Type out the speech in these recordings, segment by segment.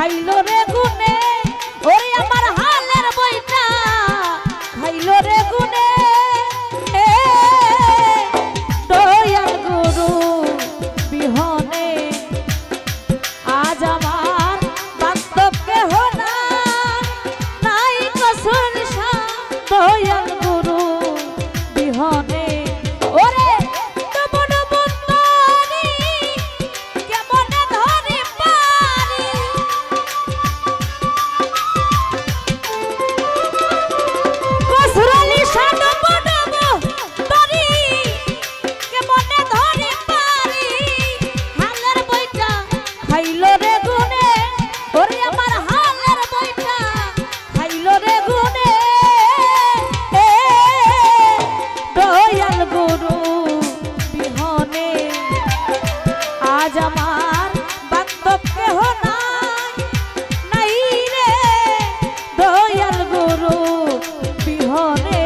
খাইলো রে গুনে ওরে আমার হালের বইটা খাইলো রে গুনে দয়াল গুরু বিহনে আজ আমার বাস্তব কেহ নাই কসুর দয়াল গুরু বিহনে ওরে কেমন বন্ধনি কেমন ধরে পারি কসুরালি সাদ বনব তরি কেমন ধরে পারি হালের বইটা খাইলো রে গুনে ওরে আমার হালের বইটা খাইলো রে গুনে দয়াল গুরু বিহনে আজ আমার বান্ধব কেহ নাই রে দয়াল গুরু বিহনে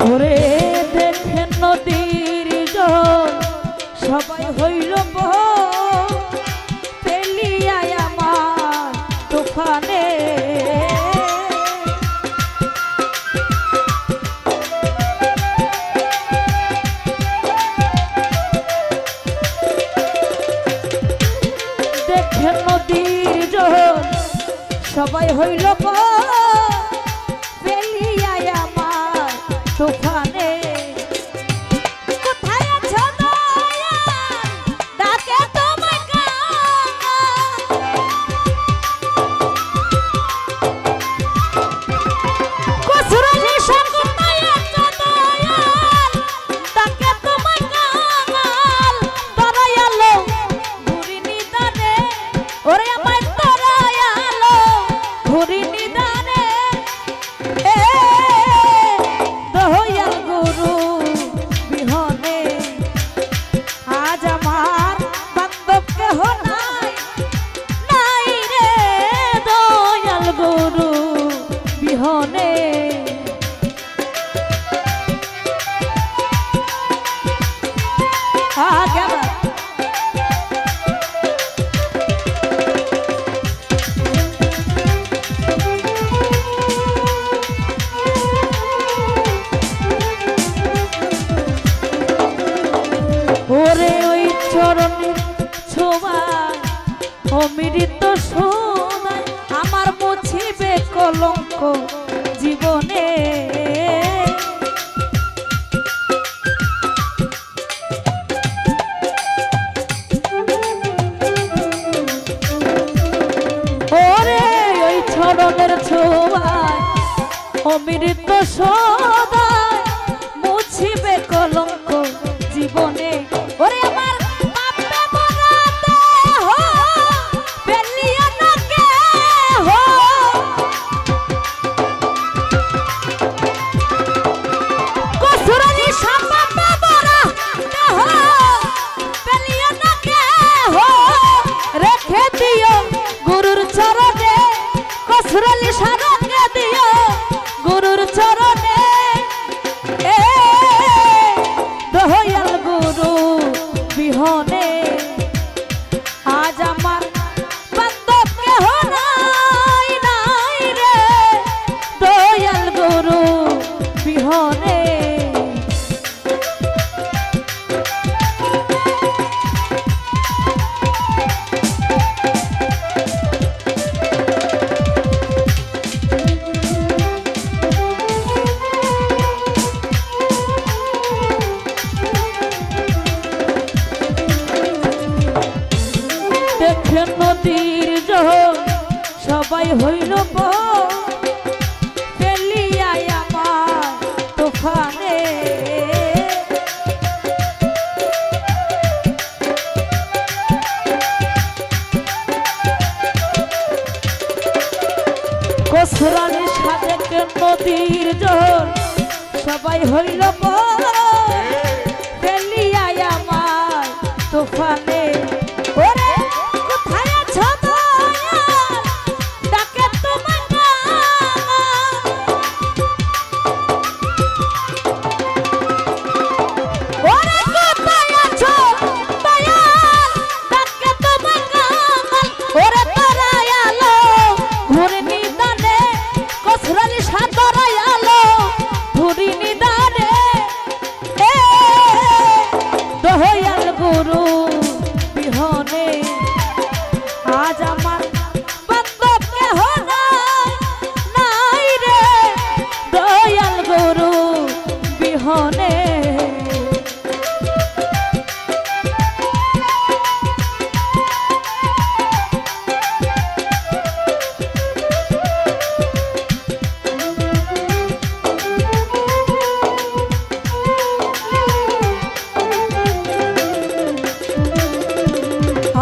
ওরে দেখেন নদীর জল সবাই হইল পেলিয়ায় আমার তুফানে দেখেন নদীর জল সবাই হইল পেলিয়ায় আমার তুফানে কোথায় আছো দয়াল ডাকে তোমায় কসুরালি সাদ কোথায় আছো দয়াল ডাকে তোমায় কাঙাল দয়ালো ঘুরি নিদানে ওরে আমায় দয়ালো ঘুরি নিদানে দয়াল গুরু বিহনে আজ আমার বান্ধব কেহ নাই রে দয়াল গুরু বিহনে আগে ওরে ওই চরণের ছোঁয়া অমৃত সোনায় আমার মুছিবে কলঙ্ক জীবনে ওরে ওই চরণের ছোঁয়ায় অমৃত সোনায় মুছিবে কলঙ্ক জীবনে ওরে আমার বাপে বরাতে হো পেলিয়া না কে হো কসুরালি সাপে বরাতে হো পেলিয়া না কে হো রেখে দিও গুরুর চরণে কসুরালি সারকে দিও গুরুর চরণে দয়াল গুরু বিহনে আজ আমার বান্ধব কেহ নাই রে দয়াল গুরু বিহনে দেখেন নদীর জল সবাই হইল পেলিয়ায় আমার তুফানে কসুরালি সাদেক নদীর জল সবাই হইল পেলিয়ায় আমার তুফানে ওরে কোথায় আছো দয়াল ডাকে তোমাকে ওরে কোথায় আছো দয়াল ডাকে তোমাকে ওরে তোরাই আলো ঘুরে নিদানে কসরালি সাদরাই আলো ঘুরি নিদানে দয়াল গুরু বিহনে আজ আমার বান্ধব কেহ নাই রে দয়াল গুরু বিহনে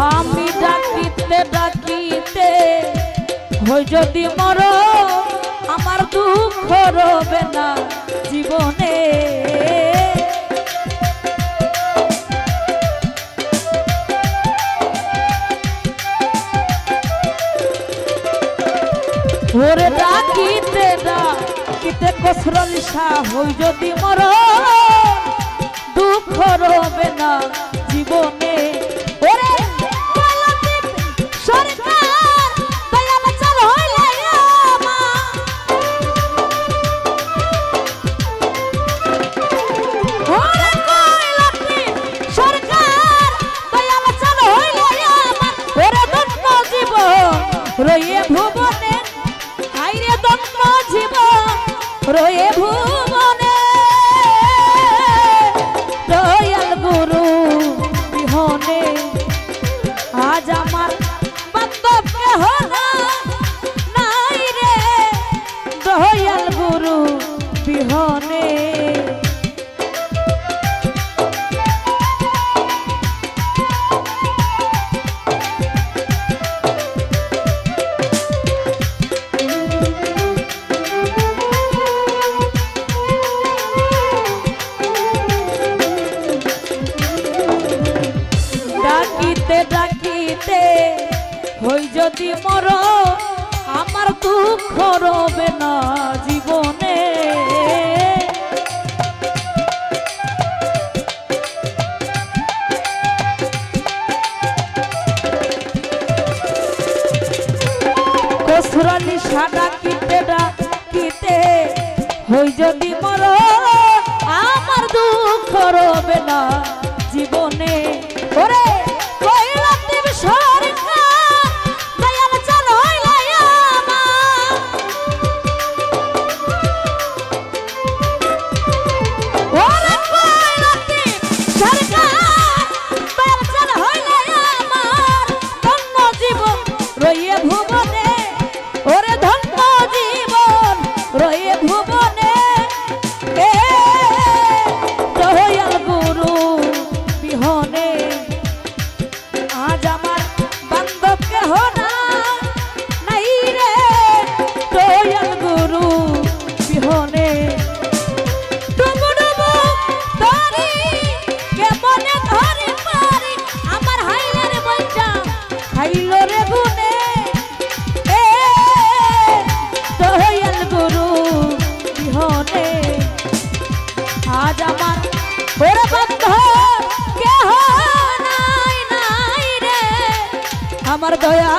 আমি ডাকিতে ডাকিতে হই যদি মর আমার দুঃখ রবে না জীবনে ওরে ডাকিতে ডাকিতে কসরল শাহ হই যদি মর দুঃখ রবে না জীবনে ওরে সরকার দয়াল চল হইলে ওরে কইলাতি সরকার দয়াল চল হইলে ওরে দন্ত জীবন রয়ে ভুবনে আইরে দন্ত জীবন রয়ে ভুবনে দয়াল গুরু বিহনে আজ আমার বান্ধব কেহ নাই রে দয়াল গুরু বিহনে ডাকিতে ডাকিতে হই যদি মর আমার দুঃখ রবে না জীবনে কসরালি সাদা কিতে ডাকিতে হই যদি মর আমার দুঃখ রবে না জীবনে ওরে কইলাতি সরকার দয়াল চল হইলে ওরে কইলাতি সরকার দয়াল চল হইলে আমার ধন্য জীবন রয়ে ভুবনে ওরে ধন্য জীবন রয়ে ভুবনে দয়াল গুরু বিহনে আজ আমার বান্ধব কেহ নাই রে দয়াল গুরু বিহনে ডুবু ডুবু ধরি কেমনে ধরি পারি আমার হাইলের বইটা খাইল রে গুনে দয়াল গুরু বিহনে আজ আমার ওরে বন্ধ কেহ নাই রে আমার দয়া